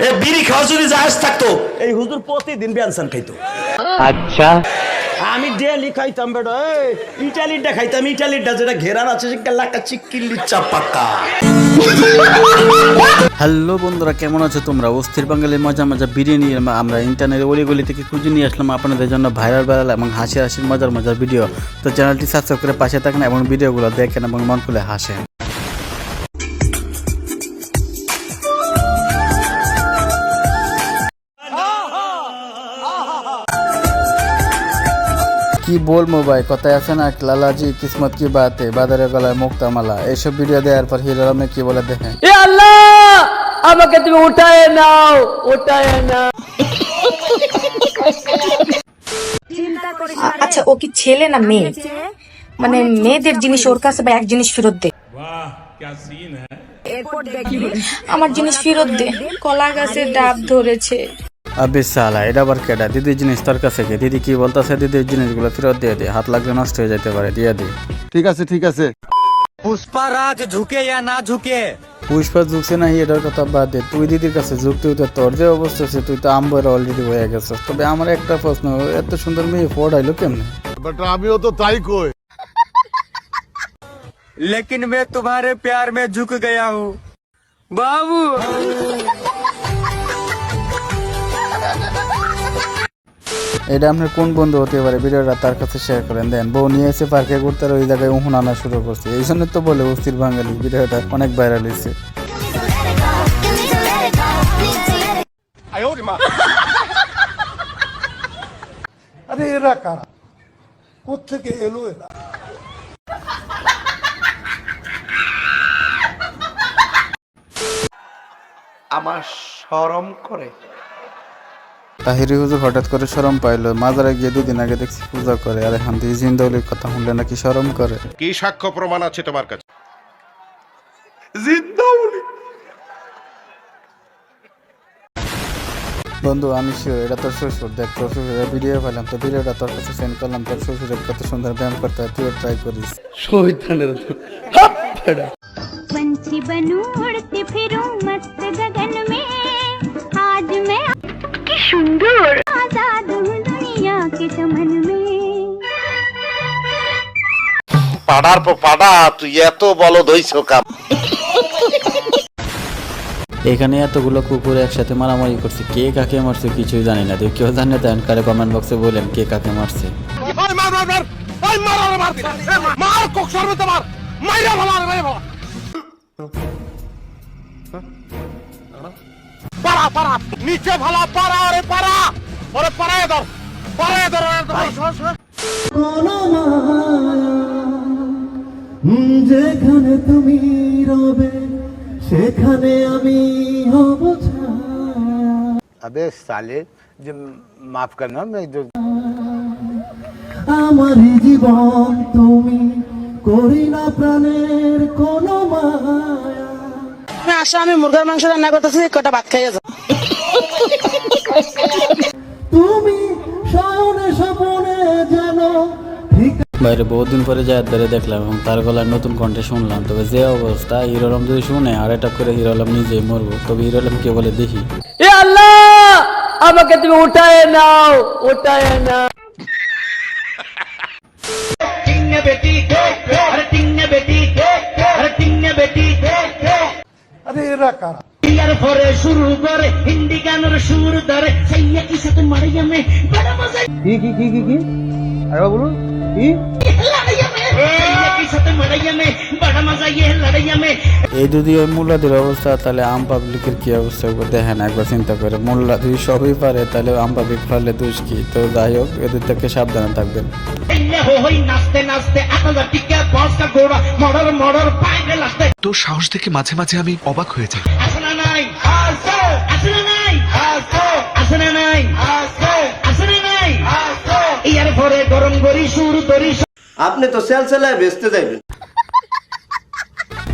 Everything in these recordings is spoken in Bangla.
এ বিড়ি খাওয়া যদি জাহাজ থাকতো এই হুজুর প্রতিদিন বেনসান খাইতো। আচ্ছা, আমি ডেলি খাইতাম বেটা, ইটালিটা খাইতাম, ইটালিটা যেটা ঘেরান আছে সেটা লাকা চিক্কিলি চাপাকা। হ্যালো বন্ধুরা, কেমন আছো তোমরা? অস্থির বাঙালির মজা মজা বিরিয়ানি আমরা ইন্টারনেটে অলিগলি থেকে খুঁজে নিয়ে আসলাম আপনাদের জন্য ভাইরাল এবং হাসি হাসির মজার মজার ভিডিও। তো চ্যানেলটি সাবস্ক্রাইব করে পাশে থাকেন এবং ভিডিওগুলো দেখেন এবং মন খুলে হাসেন। কি বলবো ভাই, কথায় আছে না, লালাজি কিসমত কি বাতে বাজারে গলায় মুক্তা মালা। এইসব ভিডিও দেওয়ার পর হিরো আলমে কি বলে দেখেন। এ আল্লাহ, আমাকে তুমি উঠায় নাও, উঠায় নাও। আচ্ছা, ও কি ছেলে না মেয়ে? মানে মেয়েদের জিনিস ওর কাছে বা এক জিনিস ফেরত দে। আমার জিনিস ফেরত দে। কলা গাছে ডাব ধরেছে। আবে সালা, এটা আবার কেডা? দিদির জিনিস তোর কাছে কে? দিদি কি বলতেছে? দিদির জিনিসগুলো ফেরত দিয়ে দে, হাত লাগলে নষ্ট হয়ে যেতে পারে, দিয়ে দে। ঠিক আছে ঠিক আছে। পুষ্পারাজ ঝুঁকে ইয়া না ঝুঁকে? পুষ্পা ঝুঁকছে না, এটার কথা বাদ দে। তুই দিদির কাছে ঝুঁকতে হইতে তোর যে অবস্থা আছে, তুই তো আম্বার অলরেডি হয়ে গেছিস। তবে আমার একটা প্রশ্ন, এত সুন্দর মেয়ে পড়াইলো কেমনে? বাট আমিও তো তাই কই। लेकिन मैं तुम्हारे प्यार में झुक गया हूँ बाबू। এটা আপনার কোন বন্ধু হতে পারে? ভিডিওটা তার কাছে শেয়ার করেন। দেন বউ নিয়ে এসে পার্কে ঘুরতে, ওই জায়গায় উহুন আনা শুরু করছে। এই জন্য তো বলে অস্থির বাঙালি। ভিডিওটা অনেক ভাইরাল হয়েছে। আরে এরা কারা, কোত্থেকে এলো এরা? আমার শরম করে। তাহিরি হুজুর হঠাৎ করে শরম পাইলো। মাজারে গিয়ে 2 দিন আগে দেখছি পূজা করে, আর এখন দিয়ে জিন্দাউলির কথা শুনলে নাকি শরম করে। কি সাক্ষ্য প্রমাণ আছে তোমার কাছে? জিন্দাউলি বন্ধু, আমি শিওর এটা তোর শ্বশুর। দেখ, তোর শ্বশুরের ভিডিও পেলাম, তো ভিডিওটা তোর কাছে সেন্ড করলাম। তোর শ্বশুরের কত সুন্দর ব্যায়াম করতে হয়, তুইও ট্রাই করিস। पंछी बनूं उड़ती फिरूं मस्त गगन में आज मैं की सुंदर आजाद हूँ दुनिया के चमन में। পাড়ার পর পাড়া, তুই এত বলদ হইছো কাম। এখানে এতগুলো কুকুর একসাথে মারামারি করছে, কে কাকে মারছে কিছুই জানি না। তুই কেউ জানে দেন কারে কমেন্ট বক্সে বলেন কে কাকে মারছে। নিচে ভালো পাড়া, ওরে পাড়া, ওরে পাড়ায় ধর, পাড়ায় ধর। যেখানে তুমি রবে সেখানে আমি হব। अबे साले, जो माफ करना, मैं जो আমার জীবন তুমি করি না প্রাণের কোনো মায়া। আসো, আমি মুরগার মাংস রান্না করতেছি, কটা ভাত খাইয়ে যাও। তুমি শয়নে স্বপনে জানো ঠিক। বাইরে বহুদিন পরে জায়দ বেড়ে দেখলাম এবং তার গলার নতুন কণ্ঠে শুনলাম। তবে যে অবস্থা, হিরো আলম যদি শুনে আর এটা করে হিরো আলম নিজেই মরবো। তবে হিরো আলম কে বলে দেখি। এ আল্লাহ, আমাকে তুমি উঠায় নাও, উঠায় নাও। अरे एरा कारा। ইয়ার পরে শুরু করে হিন্দি গানের সুর ধরে সাইয়া কি সাথে মারিয়া মে বড় মজা। কি আরে বলুন কি লড়াইয়া মে সাইয়া কি সাথে মারিয়া মে বড় মজা ये লড়াইয়া মে। এই যদি ওই মুল্লাদের অবস্থা, তাহলে আম পাবলিকের কি অবস্থা হবে দেখেন একবার চিন্তা করে। মুল্লা যদি সবই পারে, তাহলে আম পাবলিক পারলে দোষ কি? তো যাই হোক, এদের থেকে সাবধানে থাকবেন। নাচতে নাচতে আকাশে টিকা বসকা ঘোড়া মড়র মড়র পায়ে লাগতে। তোর সাহস দেখে মাঝে মাঝে আমি অবাক হয়ে যাই। আসনা নাই আসো, আসনা নাই আসো, আসনা নাই আসো, আসনা নাই আসো। ইয়ার পরে গরম গরি সুর ধরি। আপনি তো সেলসেলায় বেচতে যাইবেন।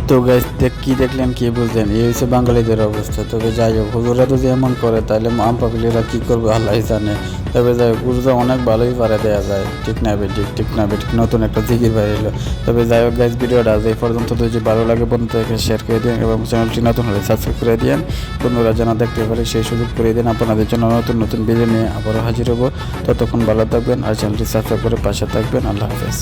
তো গাইস, কি দেখলেন, কি বুঝলেন? এই হচ্ছে বাঙালিদের অবস্থা। তবে যাই হোক, হুজুরা যদি এমন করে, তাহলে আম পাবলিকরা কি করবে আল্লাহ জানে। তবে যাই হোক উর্দু অনেক ভালোই পারে দেওয়া যায়, ঠিক না বেঠিক, ঠিক না বেঠিক, নতুন একটা জিকির বাইরে। তবে যাই হোক গাইজ, ভিডিওটা আজ এই পর্যন্ত। যদি ভালো লাগে বন্ধুদেরকে শেয়ার করে দিন এবং চ্যানেলটি নতুন হলে সাবস্ক্রাইব করে দিন, বন্ধুরা যেন দেখতে পারে সেই সুযোগ করে দিন। আপনাদের জন্য নতুন নতুন ভিডিও নিয়ে আবারও হাজির হবো। ততক্ষণ ভালো থাকবেন আর চ্যানেলটি সাবস্ক্রাইব করে পাশে থাকবেন। আল্লাহ হাফেজ।